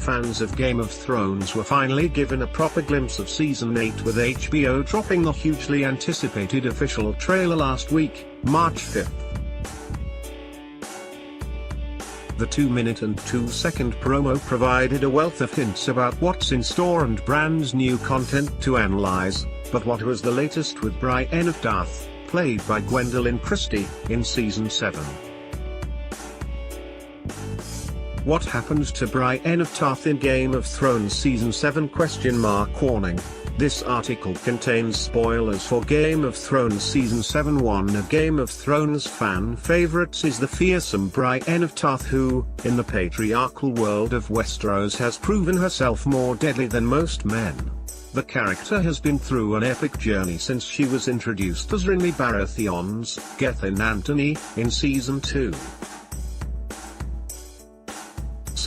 fans of Game of Thrones were finally given a proper glimpse of Season 8 with HBO dropping the hugely anticipated official trailer last week, March 5th. The 2-minute and 2-second promo provided a wealth of hints about what's in store and brand new content to analyze, but what was the latest with Brienne of Tarth, played by Gwendolyn Christie, in Season 7? What happened to Brienne of Tarth in Game of Thrones Season 7? Warning. This article contains spoilers for Game of Thrones Season 7. One of Game of Thrones fan favorites is the fearsome Brienne of Tarth who, in the patriarchal world of Westeros, has proven herself more deadly than most men. The character has been through an epic journey since she was introduced as Renly Baratheon's Gethin Anthony in Season 2.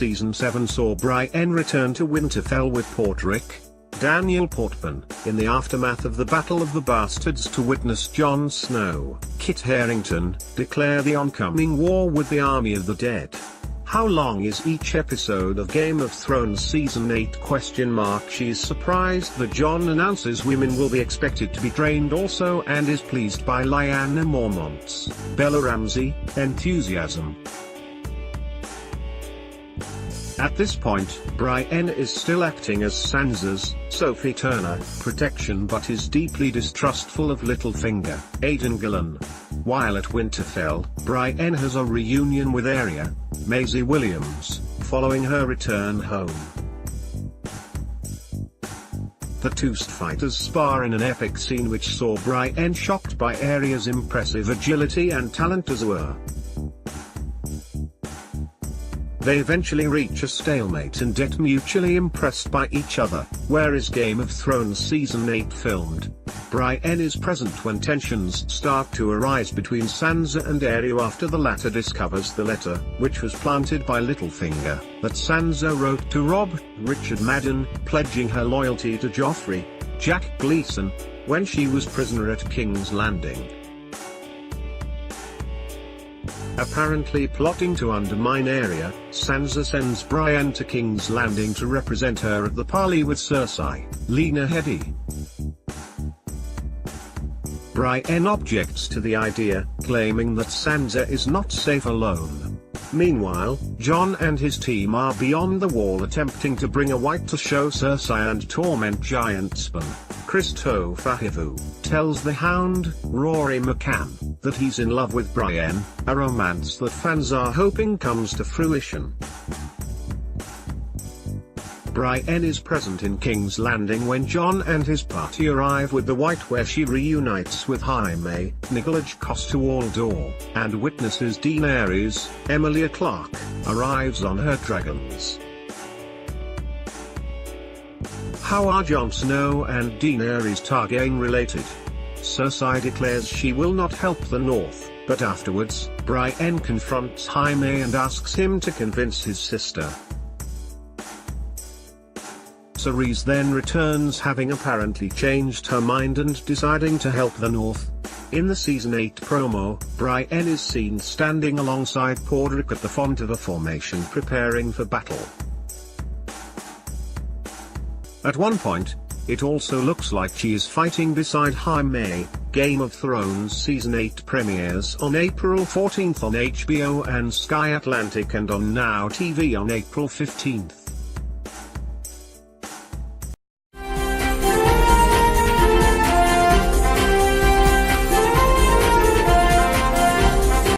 Season 7 saw Brienne return to Winterfell with Podrick, Daniel Portman, in the aftermath of the Battle of the Bastards to witness Jon Snow, Kit Harington, declare the oncoming war with the Army of the Dead. How long is each episode of Game of Thrones Season 8? She's surprised that Jon announces women will be expected to be trained also and is pleased by Lyanna Mormont's Bella Ramsey enthusiasm. At this point, Brienne is still acting as Sansa's, Sophie Turner, protection but is deeply distrustful of Littlefinger, Aidan Gillen. While at Winterfell, Brienne has a reunion with Arya, Maisie Williams, following her return home. The two fighters spar in an epic scene which saw Brienne shocked by Arya's impressive agility and talent as well. They eventually reach a stalemate and get mutually impressed by each other. Where is Game of Thrones Season 8 filmed? Brienne is present when tensions start to arise between Sansa and Arya after the latter discovers the letter, which was planted by Littlefinger, that Sansa wrote to Robb, Richard Madden, pledging her loyalty to Joffrey, Jack Gleeson, when she was prisoner at King's Landing. Apparently plotting to undermine Arya, Sansa sends Brienne to King's Landing to represent her at the parley with Cersei, Lena Headey. Brienne objects to the idea, claiming that Sansa is not safe alone. Meanwhile, Jon and his team are beyond the wall attempting to bring a White to show Cersei and torment Giantspan. Christopher Hivu tells the Hound, Rory McCann, that he's in love with Brienne, a romance that fans are hoping comes to fruition. Brienne is present in King's Landing when Jon and his party arrive with the White, where she reunites with Jaime, Nicolaj Coster-Waldau, and witnesses Daenerys. Emilia Clarke arrives on her dragons. How are Jon Snow and Daenerys Targaryen related? Cersei declares she will not help the North, but afterwards, Brienne confronts Jaime and asks him to convince his sister. Cersei then returns, having apparently changed her mind and deciding to help the North. In the Season 8 promo, Brienne is seen standing alongside Podrick at the font of a formation preparing for battle. At one point, it also looks like she is fighting beside Jaime. Game of Thrones Season 8 premieres on April 14th on HBO and Sky Atlantic and on Now TV on April 15th.